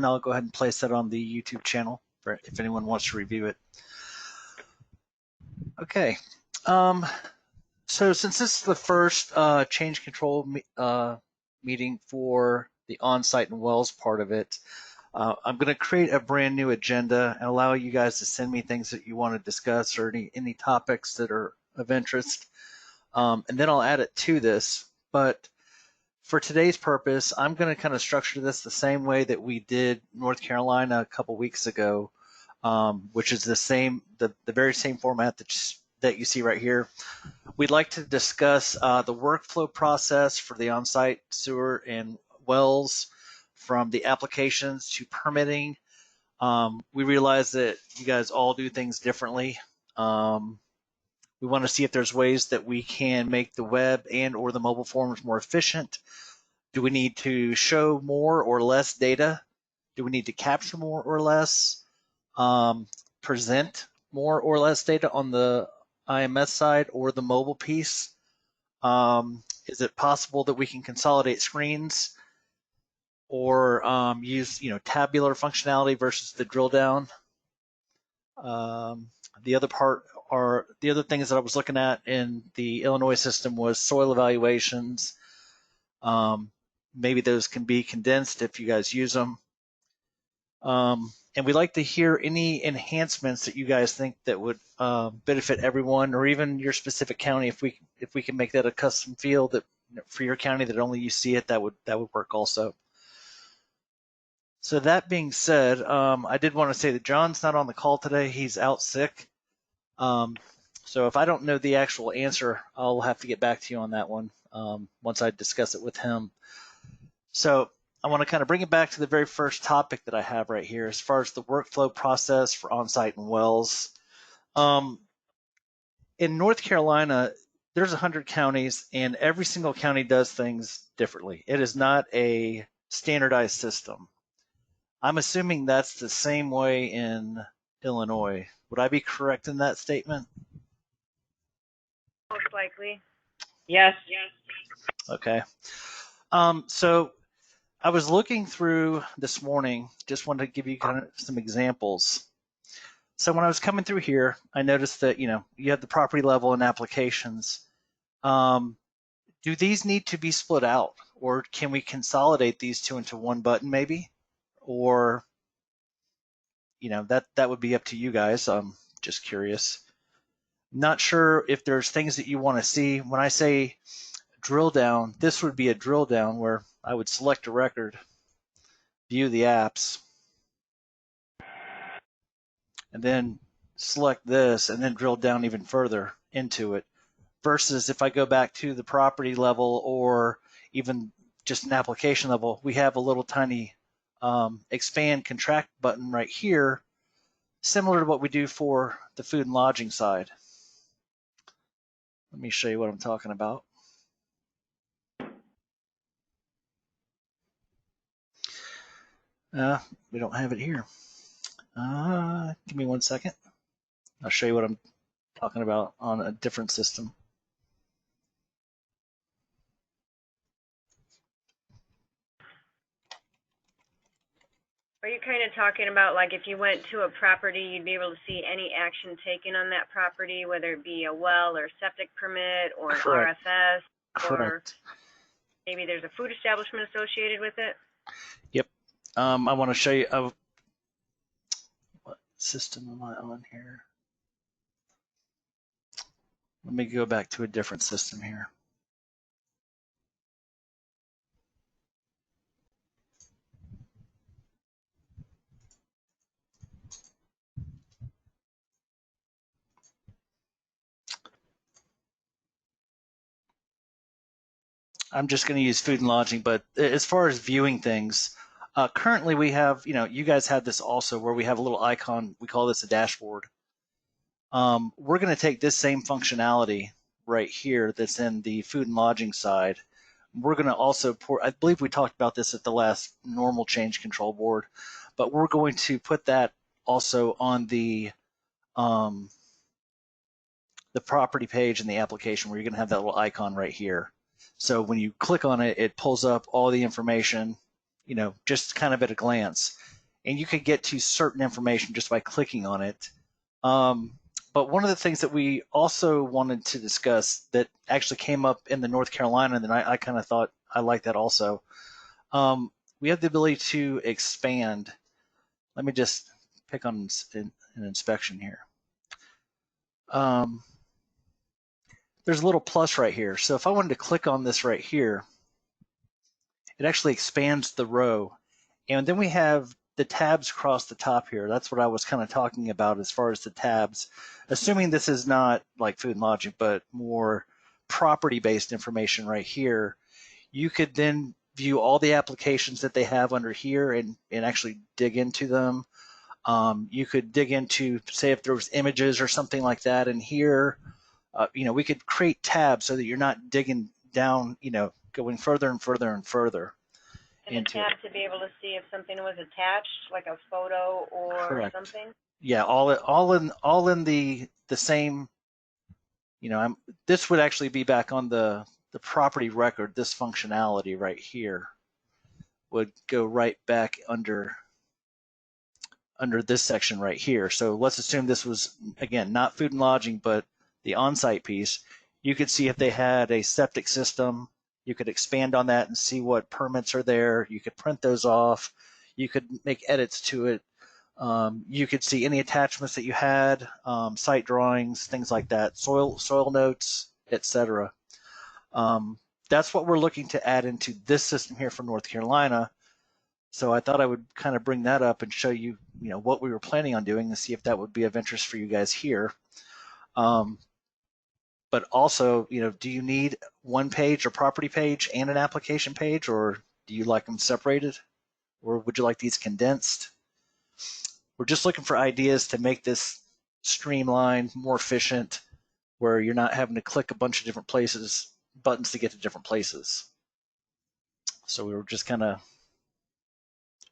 and I'll go ahead and place that on the YouTube channel for if anyone wants to review it. Okay. So since this is the first change control meeting for the on-site and wells part of it, I'm going to create a brand new agenda and allow you guys to send me things that you want to discuss or any topics that are of interest. And then I'll add it to this. But for today's purpose, I'm going to kind of structure this the same way that we did North Carolina a couple weeks ago, which is the very same format that you see right here. We'd like to discuss the workflow process for the on-site sewer and wells, from the applications to permitting. We realize that you guys all do things differently. We want to see if there's ways that we can make the web and or the mobile forms more efficient. Do we need to show more or less data? Do we need to capture more or less? Present more or less data on the IMS side or the mobile piece? Is it possible that we can consolidate screens or use tabular functionality versus the drill down? The other things that I was looking at in the Illinois system was soil evaluations. Maybe those can be condensed if you guys use them. And we'd like to hear any enhancements that you guys think that would benefit everyone, or even your specific county. If we can make that a custom field that for your county that only you see it, that would work also. So that being said, I did want to say that John's not on the call today. He's out sick. So if I don't know the actual answer, I'll have to get back to you on that one once I discuss it with him. So I want to kind of bring it back to the very first topic that I have right here as far as the workflow process for on-site and wells. In North Carolina, there's 100 counties, and every single county does things differently. It is not a standardized system. I'm assuming that's the same way in Illinois. Would I be correct in that statement? Most likely. Yes. Okay. So I was looking through this morning, just wanted to give you kind of some examples. So when I was coming through here, I noticed that, you have the property level and applications. Do these need to be split out, or can we consolidate these two into one button maybe? Or, that would be up to you guys. I'm just curious. Not sure if there's things that you want to see. When I say drill down, this would be a drill down where I would select a record, view the apps, and then select this and then drill down even further into it. Versus if I go back to the property level or even just an application level, we have a little tiny expand contract button right here, similar to what we do for the food and lodging side. Let me show you what I'm talking about. We don't have it here. Give me 1 second. I'll show you what I'm talking about on a different system. Are you kind of talking about, like, if you went to a property, you'd be able to see any action taken on that property, whether it be a well or septic permit or an RFS, or maybe there's a food establishment associated with it? Yep. I want to show you what system am I on here. Let me go back to a different system here. I'm just going to use food and lodging, but as far as viewing things, currently we have, you guys have this also where we have a little icon. We call this a dashboard. We're going to take this same functionality right here that's in the food and lodging side. We're going to also I believe we talked about this at the last normal change control board, but we're going to put that also on the property page in the application where you're going to have that little icon right here. So when you click on it, it pulls up all the information just kind of at a glance. And you could get to certain information just by clicking on it. But one of the things that we also wanted to discuss that actually came up in the North Carolina, and then I kind of thought I liked that also. We have the ability to expand. Let me just pick on an inspection here. There's a little plus right here. So if I wanted to click on this right here, it actually expands the row. And then we have the tabs across the top here. That's what I was kind of talking about as far as the tabs. Assuming this is not like food and lodging, but more property-based information right here, you could then view all the applications that they have under here and actually dig into them. You could dig into, say, if there was images or something like that in here. We could create tabs so that you're not digging down, going further and further and further. And a tab to be able to see if something was attached, like a photo or Correct. something. Yeah, all in the same. This would actually be back on the property record. This functionality right here would go right back under this section right here. So let's assume this was, again, not food and lodging, but the on-site piece. You could see if they had a septic system. You could expand on that and see what permits are there. You could print those off. You could make edits to it. You could see any attachments that you had, site drawings, things like that, soil notes, etc. That's what we're looking to add into this system here for North Carolina. So I thought I would kind of bring that up and show you, what we were planning on doing and see if that would be of interest for you guys here. But also, do you need one page or property page and an application page, or do you like them separated, or would you like these condensed? We're just looking for ideas to make this streamlined, more efficient, where you're not having to click a bunch of different buttons to get to different places. So we were just kind of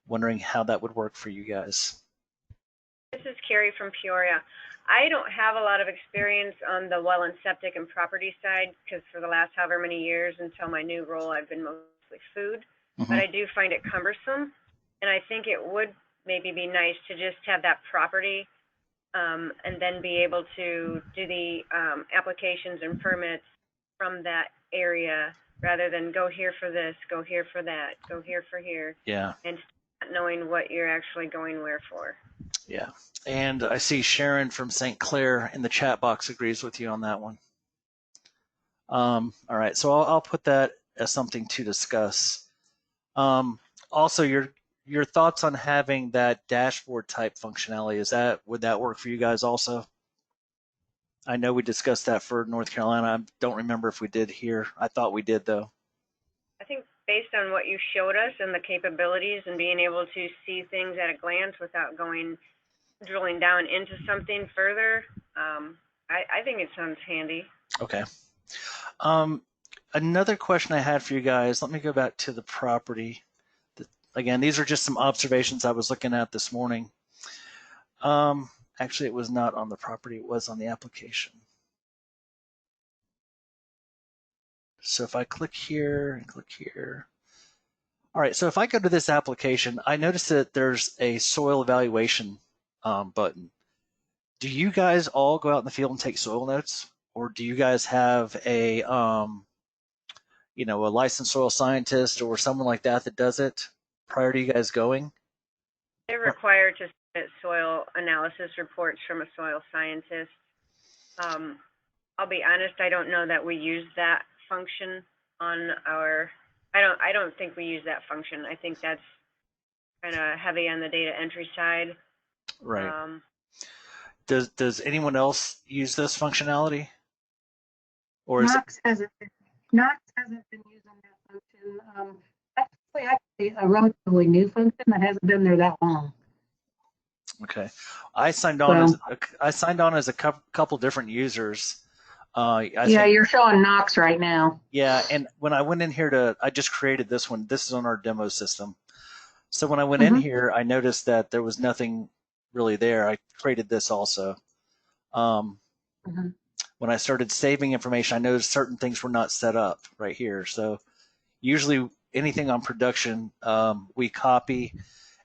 wondering how that would work for you guys. This is Carrie from Peoria. I don't have a lot of experience on the well and septic and property side because for the last however many years until my new role, I've been mostly food. Mm-hmm. But I do find it cumbersome, and I think it would maybe be nice to just have that property and then be able to do the applications and permits from that area rather than go here for this, go here for that, go here for here. Yeah. And not knowing what you're actually going where for. Yeah. And I see Sharon from St. Clair in the chat box agrees with you on that one. All right, so I'll put that as something to discuss. Also, your thoughts on having that dashboard type functionality, would that work for you guys also? I know we discussed that for North Carolina. I don't remember if we did here. I thought we did, though. I think based on what you showed us and the capabilities and being able to see things at a glance without drilling down into something further, I think it sounds handy. Okay. Another question I had for you guys, let me go back to the property. Again, these are just some observations I was looking at this morning. Actually, it was not on the property, it was on the application. So if I click here and click here. All right, so if I go to this application, I notice that there's a soil evaluation button. Do you guys all go out in the field and take soil notes? Or do you guys have a licensed soil scientist or someone like that does it prior to you guys going? They're required to submit soil analysis reports from a soil scientist. I'll be honest, I don't know that we use that function on our, I don't think we use that function. I think that's kind of heavy on the data entry side. Right. Does anyone else use this functionality? Or Knox hasn't been using that function. Actually, a relatively new function that hasn't been there that long. Okay, I signed on as a couple different users. You're showing Knox right now. Yeah, and when I went in here I just created this one. This is on our demo system. So when I went in here, I noticed that there was nothing really there. I created this also. When I started saving information, I noticed certain things were not set up right here. So usually anything on production, we copy,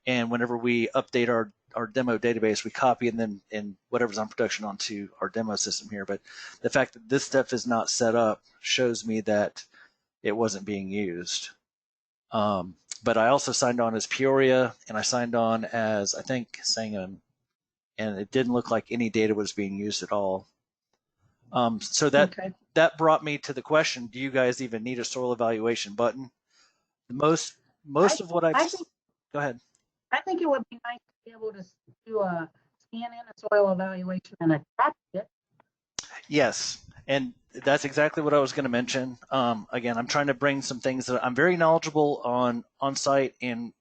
and whenever we update our demo database, we copy and whatever's on production onto our demo system here. But the fact that this stuff is not set up shows me that it wasn't being used. But I also signed on as Peoria, and I signed on as, I think, Sangamon, and it didn't look like any data was being used at all. So that brought me to the question: do you guys even need a soil evaluation button? Most of what I've go ahead. I think it would be nice to be able to do a scan in a soil evaluation and attach it. Yes, and that's exactly what I was going to mention. Again, I'm trying to bring some things that I'm very knowledgeable on site in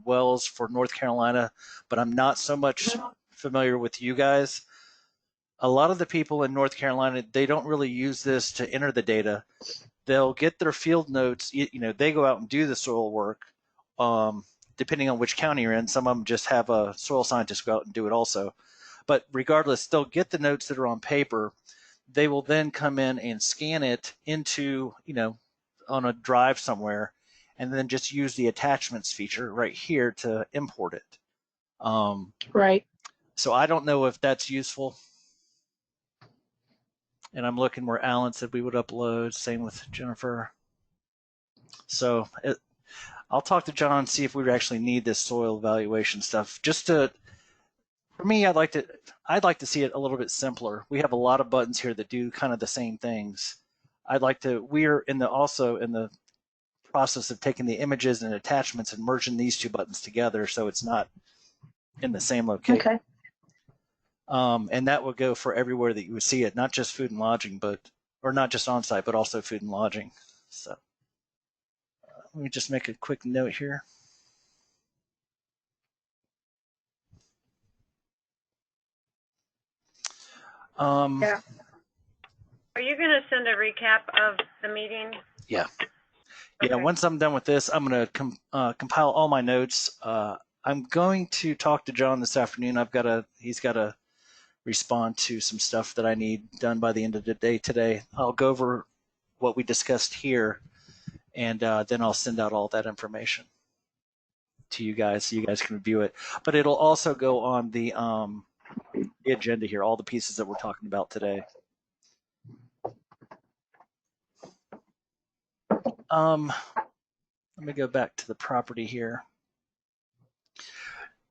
wells for North Carolina, but I'm not so much familiar with you guys. A lot of the people in North Carolina, they don't really use this to enter the data. They'll get their field notes. They go out and do the soil work, depending on which county you're in. Some of them just have a soil scientist go out and do it also. But regardless, they'll get the notes that are on paper. They will then come in and scan it into, on a drive somewhere, and then just use the attachments feature right here to import it. Right. So I don't know if that's useful. And I'm looking where Alan said we would upload. Same with Jennifer. So I'll talk to John and see if we would actually need this soil evaluation stuff. For me, I'd like to see it a little bit simpler. We have a lot of buttons here that do kind of the same things. We're also in the process of taking the images and attachments and merging these two buttons together so it's not in the same location. Okay. And that would go for everywhere that you would see it, not just food and lodging, or not just on site, but also food and lodging. So let me just make a quick note here. Yeah. Are you going to send a recap of the meeting? Yeah. Okay. Yeah. Once I'm done with this, I'm going to compile all my notes. I'm going to talk to John this afternoon. He's got to respond to some stuff that I need done by the end of the day today. I'll go over what we discussed here, and then I'll send out all that information to you guys so you guys can review it. But it'll also go on the agenda here, all the pieces that we're talking about today. Let me go back to the property here.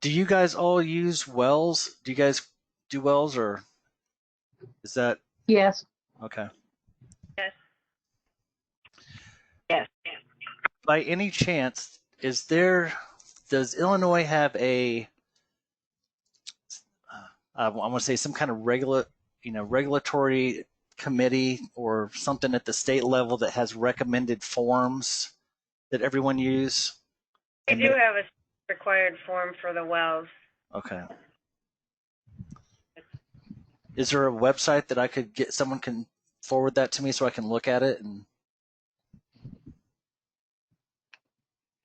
Do you guys all use wells? Do you guys do wells, or is that? Yes. Okay. Yes. Yes. By any chance, does Illinois have a, I want to say some kind of regulatory committee or something at the state level that has recommended forms that everyone use? We do have a required form for the wells. Okay. Is there a website that I could get, someone can forward that to me so I can look at it? And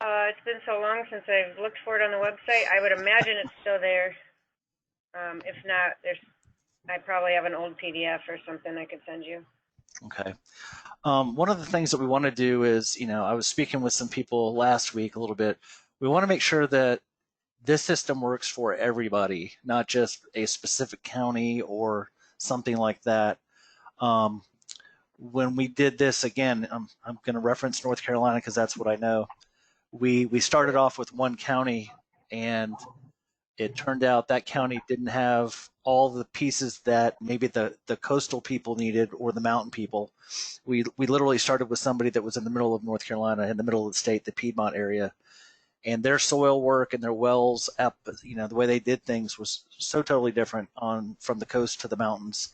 it's been so long since I've looked for it on the website. I would imagine it's still there. If not, I probably have an old PDF or something I could send you. Okay. One of the things that we want to do is, I was speaking with some people last week a little bit. We want to make sure that this system works for everybody, not just a specific county or something like that. When we did this, again, I'm going to reference North Carolina because that's what I know. We started off with one county, and it turned out that county didn't have all the pieces that maybe the coastal people needed or the mountain people. We literally started with somebody that was in the middle of North Carolina, in the middle of the state, the Piedmont area, and their soil work and their wells, the way they did things was so totally different from the coast to the mountains.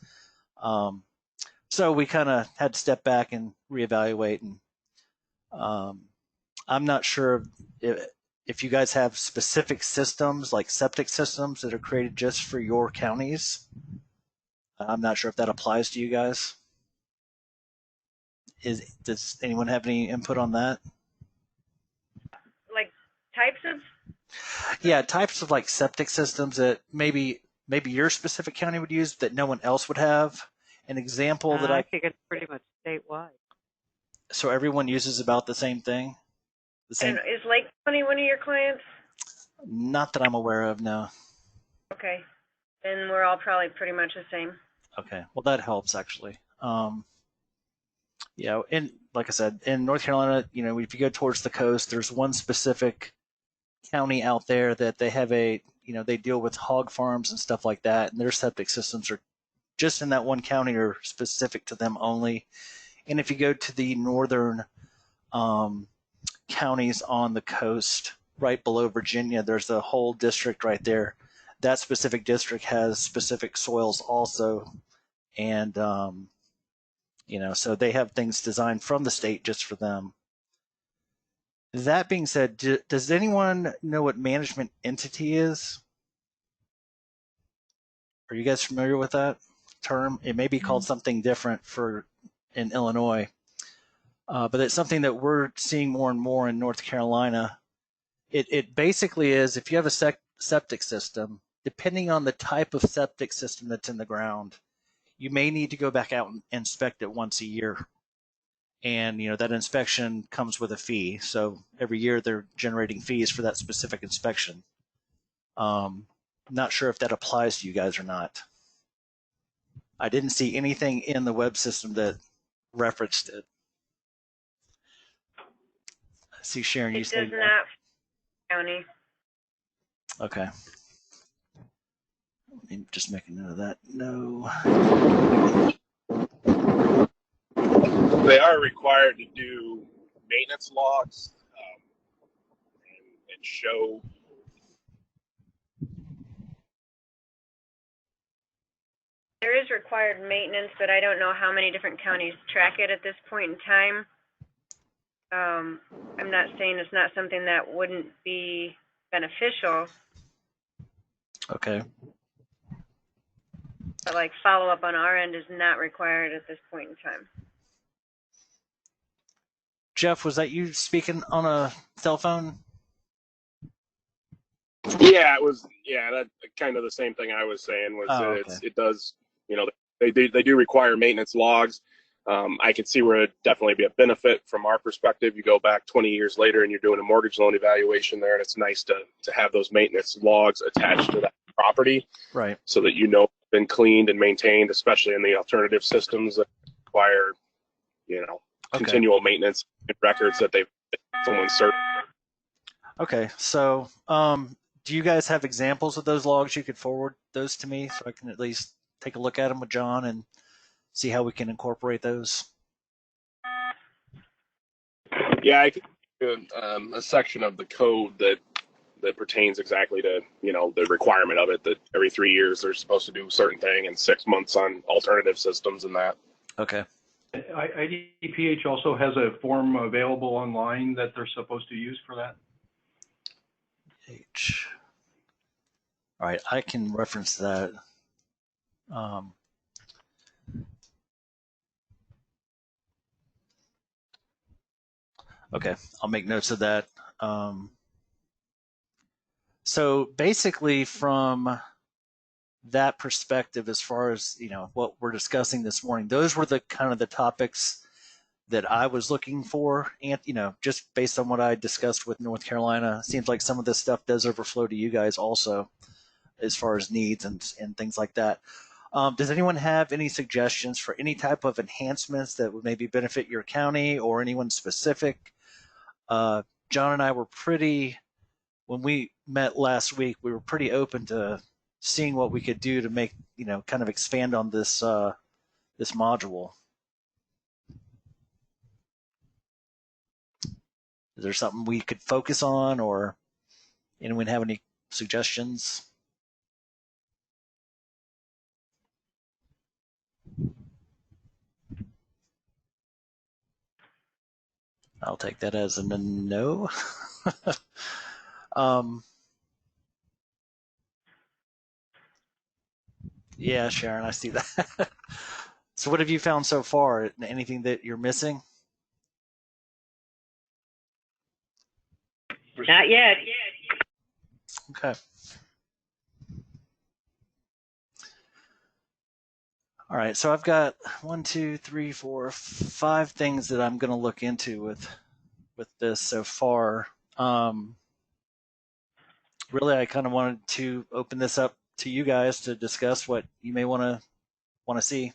So we kind of had to step back and reevaluate. And I'm not sure if you guys have specific systems like septic systems that are created just for your counties. I'm not sure if that applies to you guys. Does anyone have any input on that? Like types of? Yeah, types of like septic systems that maybe your specific county would use that no one else would have. An example that I think it's pretty much statewide. So everyone uses about the same thing? The same. And is Lake County one of your clients? Not that I'm aware of, no. Okay. Then we're all probably pretty much the same. Okay, well that helps actually. Yeah, and like I said, in North Carolina, if you go towards the coast, there's one specific county out there that they have they deal with hog farms and stuff like that, and their septic systems are just in that one county or specific to them only. And if you go to the northern counties on the coast, right below Virginia, there's a whole district right there. That specific district has specific soils also, and so they have things designed from the state just for them. That being said, does anyone know what management entity is? Are you guys familiar with that term? It may be called something different in Illinois, but it's something that we're seeing more and more in North Carolina. It basically is, if you have a septic system, depending on the type of septic system that's in the ground, you may need to go back out and inspect it once a year. And that inspection comes with a fee. So every year they're generating fees for that specific inspection. Not sure if that applies to you guys or not. I didn't see anything in the web system that referenced it. I see Sharon, you said. It does not, county. Okay. Let me just make a note of that. No. They are required to do maintenance logs and show. There is required maintenance, but I don't know how many different counties track it at this point in time. I'm not saying it's not something that wouldn't be beneficial. Okay. But like follow up on our end is not required at this point in time. Jeff, was that you speaking on a cell phone? Yeah, it was. Yeah, that kind of the same thing I was saying was okay. It does. They do require maintenance logs. I can see where it'd definitely be a benefit from our perspective. You go back 20 years later and you're doing a mortgage loan evaluation there, and it's nice to have those maintenance logs attached to that property, right? So that it's been cleaned and maintained, especially in the alternative systems that require continual maintenance and records that someone served. Okay, so do you guys have examples of those logs? You could forward those to me so I can at least take a look at them with John and see how we can incorporate those. Yeah, I think a section of the code that pertains exactly to the requirement of it, that every 3 years they're supposed to do a certain thing, and 6 months on alternative systems and that. Okay. IDPH also has a form available online that they're supposed to use for that. All right, I can reference that. Okay, I'll make notes of that. So basically, from that perspective, as far as what we're discussing this morning, those were the kind of the topics that I was looking for, and just based on what I discussed with North Carolina, it seems like some of this stuff does overflow to you guys also, as far as needs and things like that. Does anyone have any suggestions for any type of enhancements that would maybe benefit your county or anyone specific? John and I were when we met last week, we were pretty open to seeing what we could do to make, kind of expand on this this module. Is there something we could focus on, or anyone have any suggestions? I'll take that as a no. Yeah, Sharon, I see that. So what have you found so far? Anything that you're missing? Not yet. Okay. All right, so I've got 1, 2, 3, 4, 5 things that I'm going to look into with with this so far. Really, I kind of wanted to open this up to you guys to discuss what you may want to see.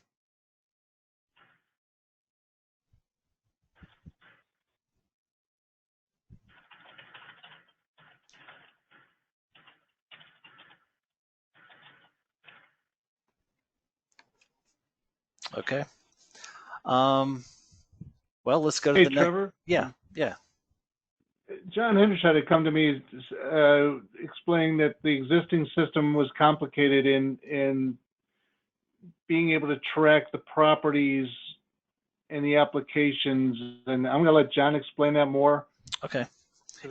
Okay. Well, let's go to Hey, the next. Trevor. Yeah. John Henderson had come to me explaining that the existing system was complicated in being able to track the properties and the applications. And I'm going to let John explain that more. Okay.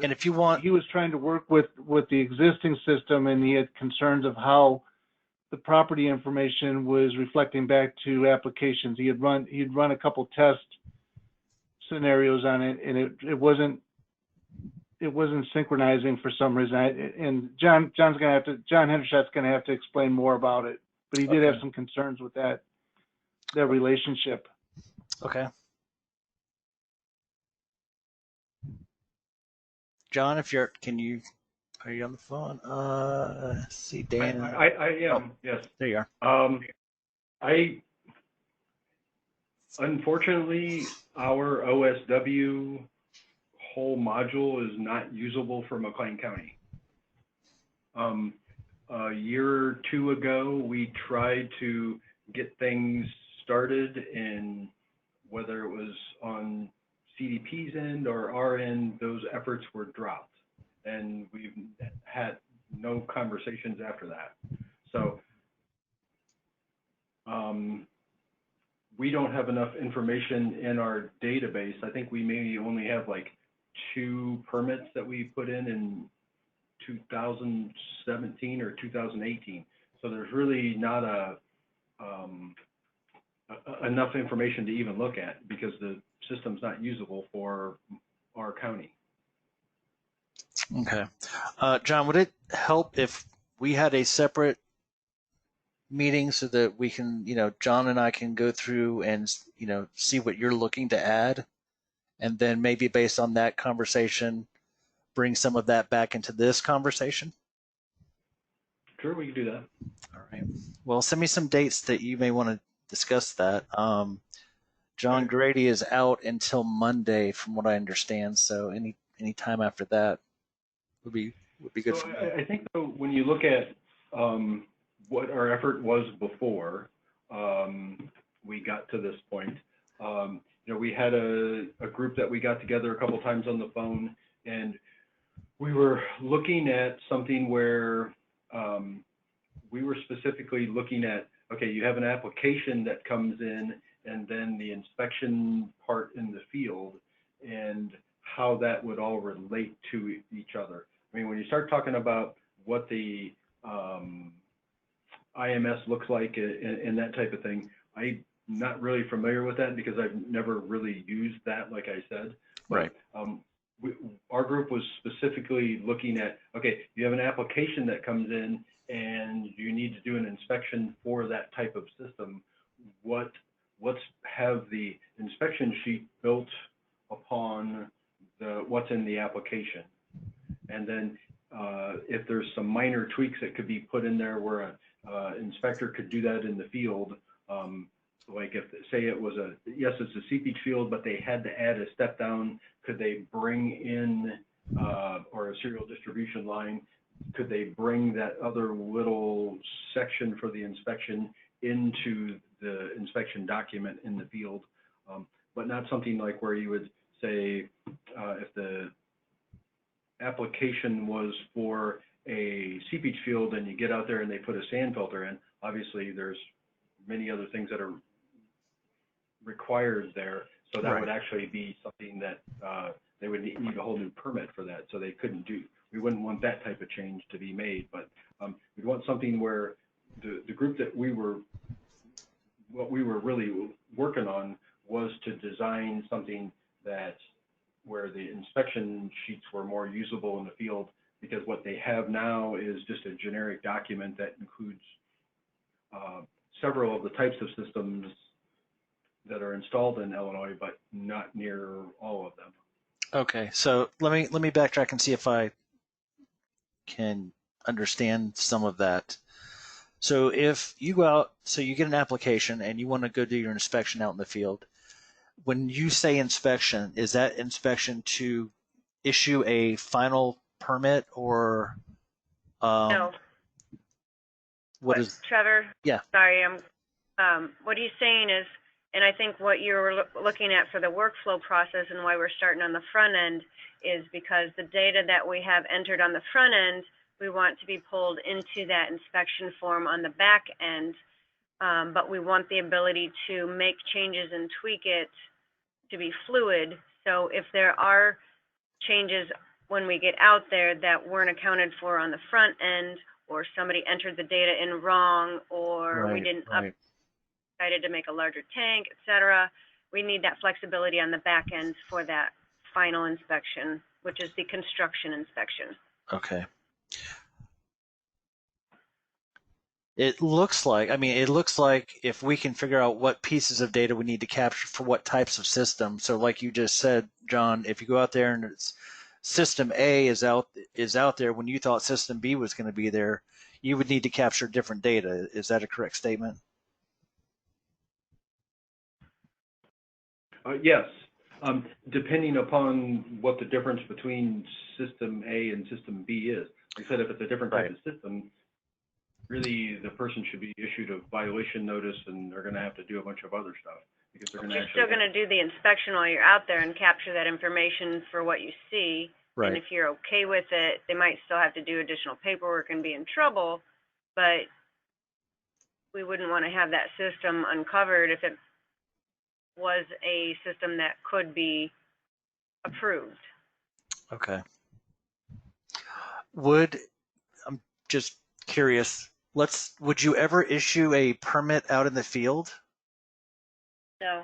And if you want, he was trying to work with the existing system, and he had concerns of how the property information was reflecting back to applications. He'd run a couple test scenarios on it, and it wasn't synchronizing for some reason. And John Hendershot's gonna have to explain more about it, but he did have some concerns with that relationship. Okay. John, if you're, are you on the phone? Let's see, Dan. I am, yes. There you are. Unfortunately, our OSW whole module is not usable for McLean County. A year or two ago, we tried to get things started, and whether it was on CDP's end or our end, those efforts were dropped, and we've had no conversations after that. So we don't have enough information in our database. I think we maybe only have like 2 permits that we put in 2017 or 2018. So there's really not enough information to even look at because the system's not usable for our county. Okay. John, would it help if we had a separate meeting so that we can, John and I can go through and, see what you're looking to add, and then maybe based on that conversation, bring some of that back into this conversation? Sure, we can do that. All right. Well, send me some dates that you may want to discuss that. John Grady is out until Monday, from what I understand. So any time after that would be good for me. I think though, when you look at what our effort was before we got to this point, we had a group that we got together a couple times on the phone, and we were looking at something where we were specifically looking at, okay, you have an application that comes in, and then the inspection part in the field, and how that would all relate to each other. I mean, when you start talking about what the IMS looks like and that type of thing, I'm not really familiar with that because I've never really used that, like I said. Right. Our group was specifically looking at, okay, you have an application that comes in and you need to do an inspection for that type of system. Let's have the inspection sheet built upon what's in the application. And then if there's some minor tweaks that could be put in there where an inspector could do that in the field, like if, say it was yes, it's a seepage field, but they had to add a step down, could they bring in, or a serial distribution line, could they bring that other little section for the inspection into the inspection document in the field, but not something like where you would say, if the application was for a seepage field and you get out there and they put a sand filter in, obviously there's many other things that are required there. So that would actually be something that they would need a whole new permit for that. So they couldn't do, we wouldn't want that type of change to be made, but we'd want something where the group that what we were really working on was to design something that where the inspection sheets were more usable in the field, because what they have now is just a generic document that includes several of the types of systems that are installed in Illinois, but not near all of them. Okay, so let me backtrack and see if I can understand some of that. So if you go out, so you get an application and you want to go do your inspection out in the field. When you say inspection, is that inspection to issue a final permit or No, what is? Trevor? Yeah. Sorry, what he's saying is, and I think what you're looking at for the workflow process and why we're starting on the front end is because the data that we have entered on the front end, we want to be pulled into that inspection form on the back end, but we want the ability to make changes and tweak it to be fluid. So if there are changes when we get out there that weren't accounted for on the front end, or somebody entered the data in wrong, or we didn't decided to make a larger tank, etc., we need that flexibility on the back end for that final inspection, which is the construction inspection. Okay. It looks like, I mean, it looks like if we can figure out what pieces of data we need to capture for what types of systems. So like you just said, John, if you go out there and it's system A is out there when you thought system B was going to be there, you would need to capture different data. Is that a correct statement? Yes. Depending upon what the difference between system A and system B is. Like I said, if it's a different type of system, really the person should be issued a violation notice and they're going to have to do a bunch of other stuff because they're going to You're still going to do the inspection while you're out there and capture that information for what you see. Right. And if you're okay with it, they might still have to do additional paperwork and be in trouble, but we wouldn't want to have that system uncovered if it was a system that could be approved. Okay. I'm just curious, would you ever issue a permit out in the field? No.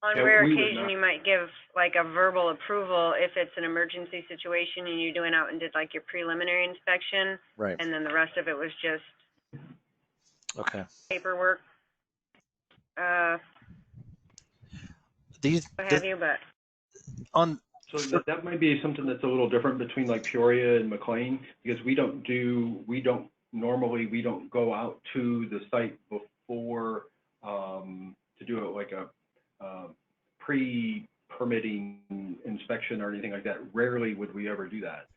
On rare occasion, you might give like a verbal approval if it's an emergency situation and you're doing out and did like your preliminary inspection. Right. And then the rest of it was just paperwork. What have you, but so that might be something that's a little different between like Peoria and McLean because we don't go out to the site before to do it like a pre-permitting inspection or anything like that. Rarely would we ever do that.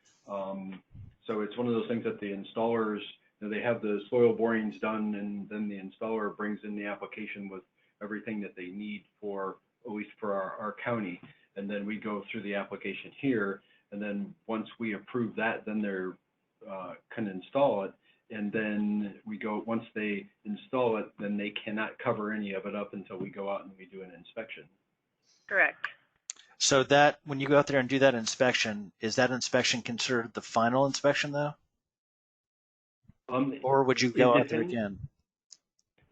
So it's one of those things that the installers, they have the soil borings done and then the installer brings in the application with everything that they need for, at least for our county. And then we go through the application here. And then once we approve that, then they're can install it. And then we go, once they install it, then they cannot cover any of it up until we go out and we do an inspection. Correct. So that when you go out there and do that inspection, is that inspection considered the final inspection though? Or would you go out there again?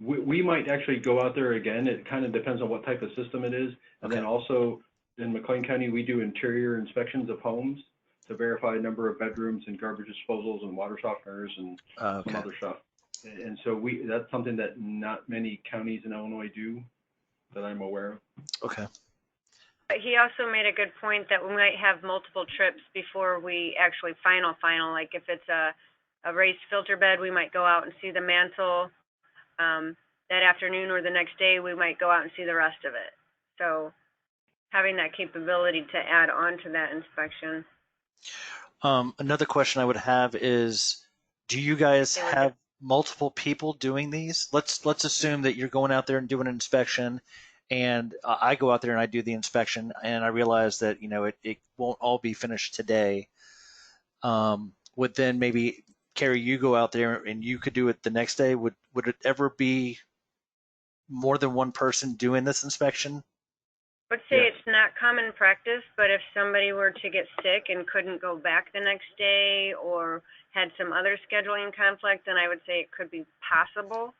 We might actually go out there again. It kind of depends on what type of system it is. And then also in McLean County, we do interior inspections of homes to verify a number of bedrooms and garbage disposals and water softeners and some other stuff. And so that's something that not many counties in Illinois do that I'm aware of. Okay. He also made a good point that we might have multiple trips before we actually final. Like if it's a raised filter bed, we might go out and see the mantle that afternoon, or the next day we might go out and see the rest of it. So having that capability to add on to that inspection. Another question I would have is, do you guys have multiple people doing these? Let's assume that you're going out there and doing an inspection, and I go out there and I do the inspection, and I realize that it won't all be finished today. Would then maybe Carrie, you go out there and you could do it the next day? Would it ever be more than one person doing this inspection? I would say it's not common practice, but if somebody were to get sick and couldn't go back the next day or had some other scheduling conflict, then I would say it could be possible,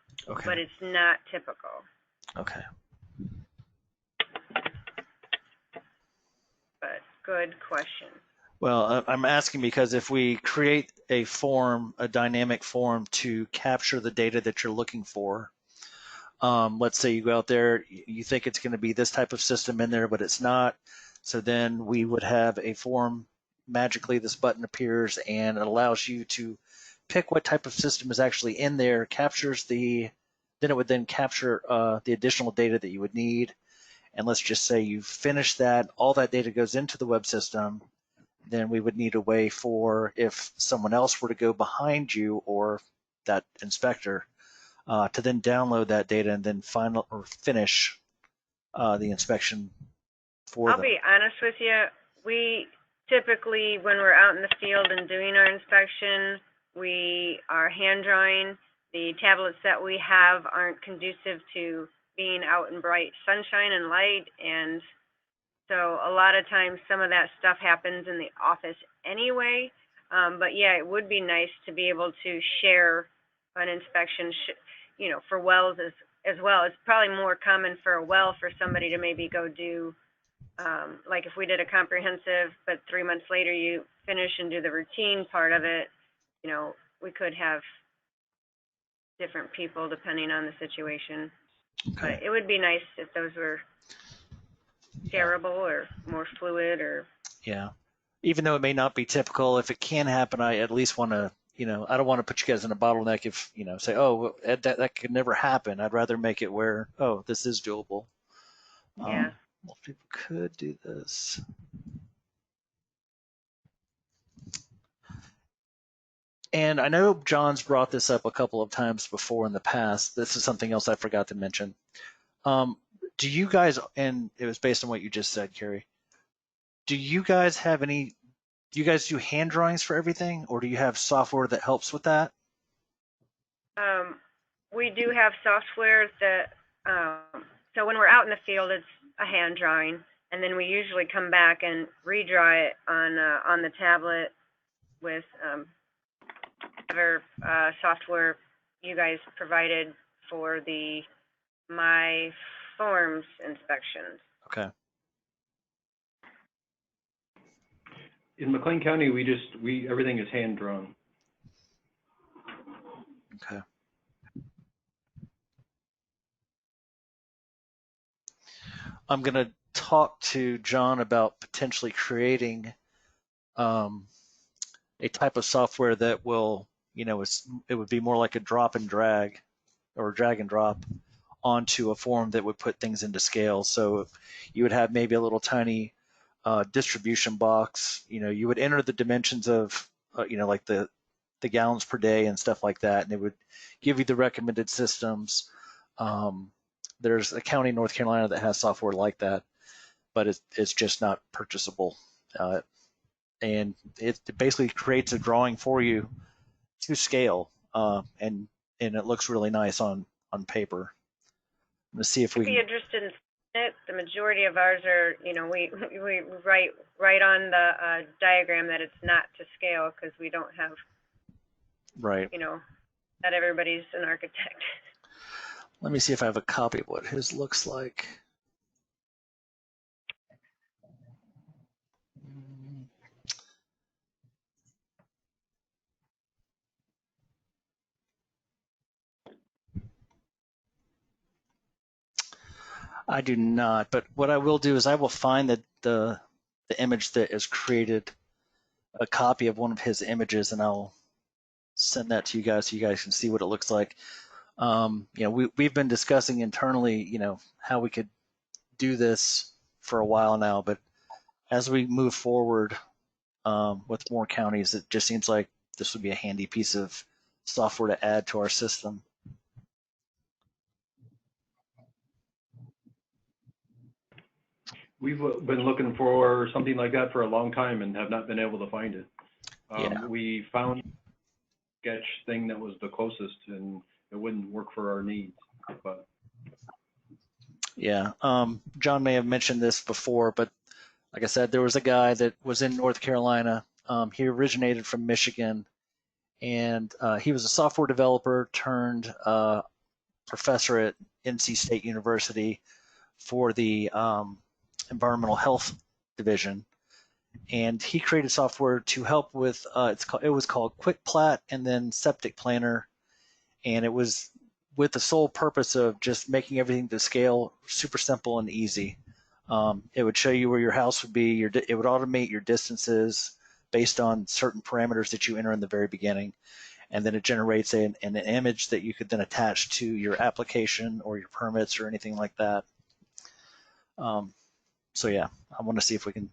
but it's not typical. Okay. But good question. Well, I'm asking because if we create a form, a dynamic form to capture the data that you're looking for, Let's say you go out there, you think it's going to be this type of system in there, but it's not. So then we would have a form. Magically, this button appears and it allows you to pick what type of system is actually in there, captures then it would then capture the additional data that you would need. And let's just say you finish that, all that data goes into the web system. Then we would need a way for, if someone else were to go behind you or that inspector, to then download that data and then final or finish the inspection for I'll them. be honest with you. We typically, when we're out in the field and doing our inspection, we are hand drawing. The tablets that we have aren't conducive to being out in bright sunshine and light, and so a lot of times some of that stuff happens in the office anyway. But yeah, it would be nice to be able to share an inspection, for wells as well. It's probably more common for a well for somebody to maybe go do, like if we did a comprehensive, but 3 months later you finish and do the routine part of it, we could have different people depending on the situation. Okay. But it would be nice if those were shareable or more fluid or. Yeah. Even though it may not be typical, if it can happen, I at least want to, I don't want to put you guys in a bottleneck if, say, oh, that could never happen. I'd rather make it where, oh, this is doable. Yeah. Most people could do this. And I know John's brought this up a couple of times before in the past. This is something else I forgot to mention. Do you guys, and it was based on what you just said, Carrie, do you guys do hand drawings for everything, or do you have software that helps with that? We do have software that, so when we're out in the field, it's a hand drawing, and then we usually come back and redraw it on the tablet with whatever software you guys provided for the My Forms inspections. Okay. In McLean County, everything is hand drawn. Okay. I'm going to talk to John about potentially creating a type of software that will, it would be more like a drop and drag or drag and drop onto a form that would put things into scale. So you would have maybe a little tiny distribution box. You would enter the dimensions of, like the gallons per day and stuff like that, and it would give you the recommended systems. There's a county in North Carolina that has software like that, but it's just not purchasable. And it basically creates a drawing for you to scale, and it looks really nice on paper. Let's see if we can. I'd be interested in it. The majority of ours are, we write on the diagram that it's not to scale because we don't have, right. Not everybody's an architect. Let me see if I have a copy of what his looks like. I do not, but what I will do is I will find the image that is created, a copy of one of his images, and I'll send that to you guys so you guys can see what it looks like. We've been discussing internally, how we could do this for a while now, but as we move forward with more counties, it just seems like this would be a handy piece of software to add to our system. We've been looking for something like that for a long time and have not been able to find it. Yeah. We found a sketch thing that was the closest, and it wouldn't work for our needs. But yeah, John may have mentioned this before, but like I said, there was a guy that was in North Carolina. He originated from Michigan, and he was a software developer turned professor at NC State University for the environmental health division, and he created software to help with it was called Quick Plat and then Septic Planner, and it was with the sole purpose of just making everything to scale super simple and easy. It would show you where your house would be. It would automate your distances based on certain parameters that you enter in the very beginning. And then it generates an image that you could then attach to your application or your permits or anything like that. So yeah, I want to see if we can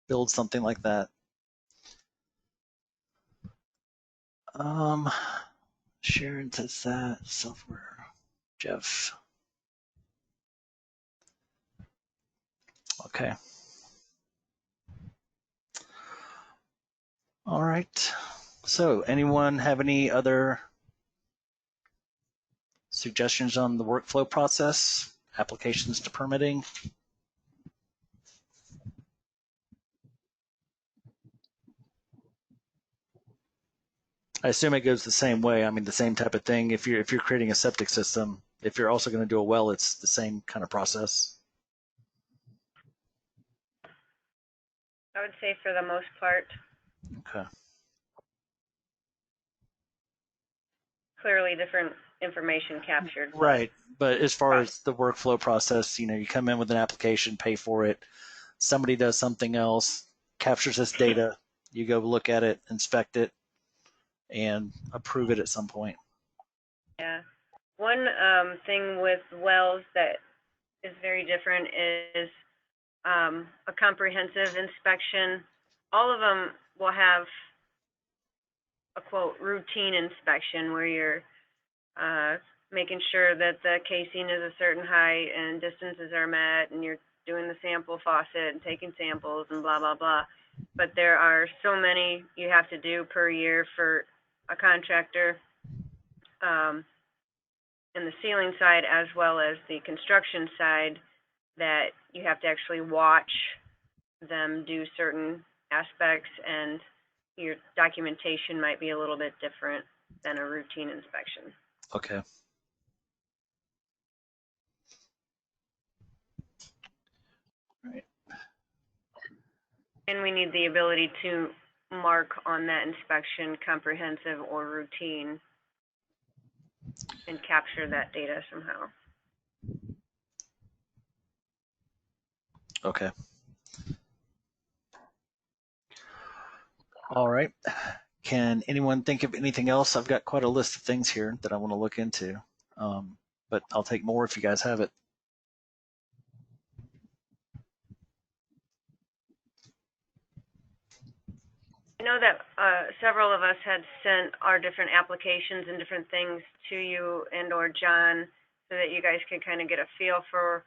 build something like that. Sharon says that software. Jeff. Okay. All right. So anyone have any other suggestions on the workflow process, applications to permitting? I assume it goes the same way. I mean, the same type of thing. If you're creating a septic system, if you're also going to do a well, it's the same kind of process. I would say for the most part. Okay. Clearly different information captured. Right. But as far as the workflow process, you come in with an application, pay for it. Somebody does something else, captures this data. You go look at it, inspect it, and approve it at some point. Yeah. One thing with wells that is very different is a comprehensive inspection. All of them will have a quote routine inspection where you're making sure that the casing is a certain height and distances are met, and you're doing the sample faucet and taking samples and blah blah blah. But there are so many you have to do per year for a contractor, in the ceiling side as well as the construction side, that you have to actually watch them do certain aspects, and your documentation might be a little bit different than a routine inspection. Okay. Right. And we need the ability to mark on that inspection comprehensive or routine and capture that data somehow. Okay. All right. Can anyone think of anything else? I've got quite a list of things here that I want to look into, but I'll take more if you guys have it. I know that several of us had sent our different applications and different things to you and or John, so that you guys could kind of get a feel for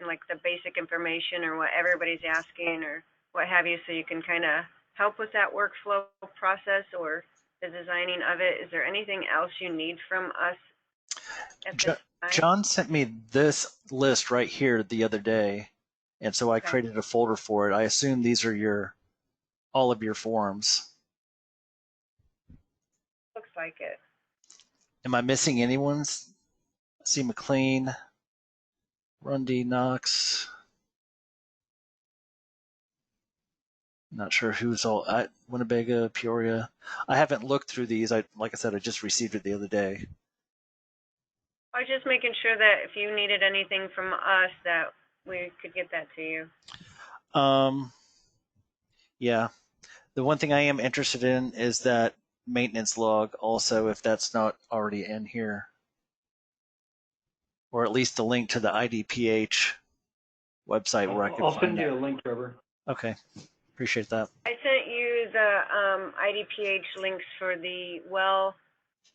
like the basic information or what everybody's asking or what have you, so you can kind of help with that workflow process or the designing of it. Is there anything else you need from us at this time? John sent me this list right here the other day, and so I created a folder for it. I assume these are all of your forms. Looks like it. Am I missing anyone's? See McLean, Rundy, Knox. Not sure who's all at Winnebago, Peoria. I haven't looked through these. Like I said, I just received it the other day. I was just making sure that if you needed anything from us, that we could get that to you. Yeah. The one thing I am interested in is that maintenance log also, if that's not already in here. Or at least the link to the IDPH website where I can I'll find send you a link, Trevor. Okay. Appreciate that. I sent you the IDPH links for the well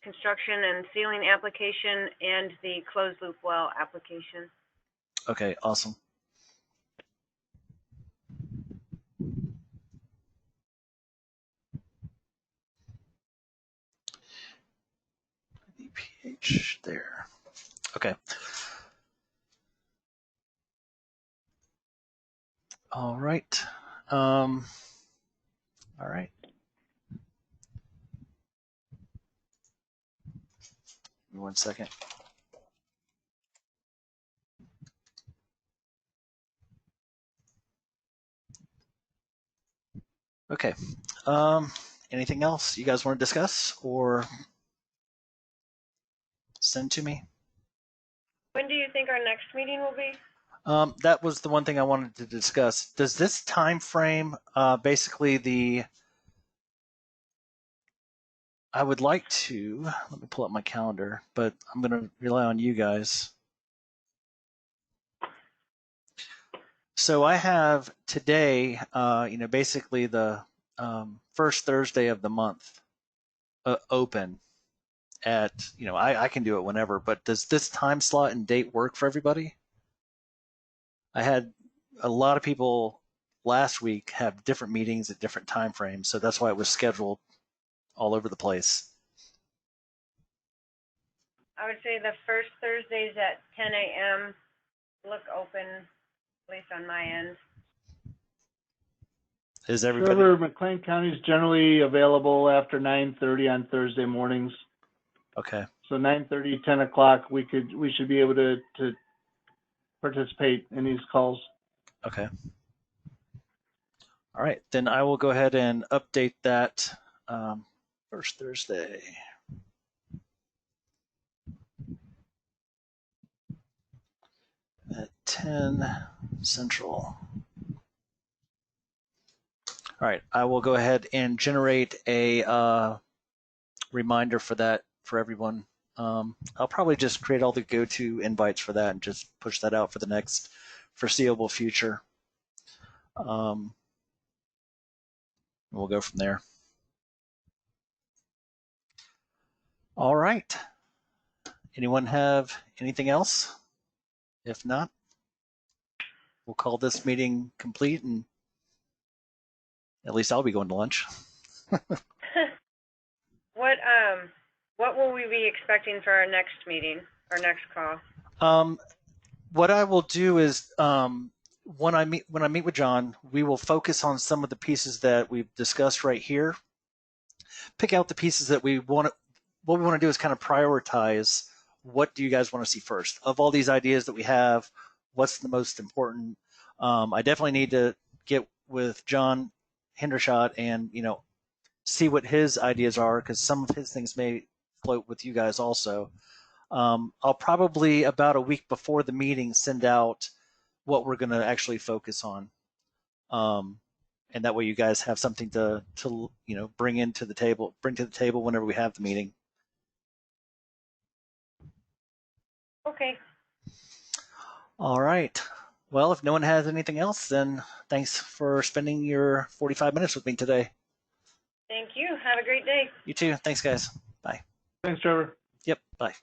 construction and ceiling application and the closed loop well application. Okay, awesome. IDPH there. Okay. All right. All right. Give me 1 second. Okay. Anything else you guys want to discuss or send to me? When do you think our next meeting will be? That was the one thing I wanted to discuss. Does this time frame, basically I would like to, let me pull up my calendar, but I'm going to rely on you guys. So I have today, basically the first Thursday of the month open at, I can do it whenever, but does this time slot and date work for everybody? I had a lot of people last week have different meetings at different time frames, so that's why it was scheduled all over the place. I would say the first Thursdays at 10 a.m. look open, at least on my end. Is everybody? Trevor, McLean County is generally available after 9:30 on Thursday mornings. Okay. So 9:30, 10 o'clock, we should be able to participate in these calls. Okay. All right, then I will go ahead and update that first Thursday. At 10 Central. All right, I will go ahead and generate a reminder for that for everyone. I'll probably just create all the go-to invites for that and just push that out for the next foreseeable future. We'll go from there. All right. Anyone have anything else? If not, we'll call this meeting complete, and at least I'll be going to lunch. What will we be expecting for our next meeting, our next call? What I will do is when I meet with John, we will focus on some of the pieces that we've discussed right here. Pick out the pieces that we want. What we want to do is kind of prioritize. What do you guys want to see first? Of all these ideas that we have, what's the most important? I definitely need to get with John Hendershot and see what his ideas are, because some of his things may float with you guys also. I'll probably about a week before the meeting send out what we're going to actually focus on, and that way you guys have something to bring to the table whenever we have the meeting. Okay. All right. Well, if no one has anything else, then thanks for spending your 45 minutes with me today. Thank you. Have a great day. You too. Thanks, guys. Bye. Thanks, Trevor. Yep. Bye.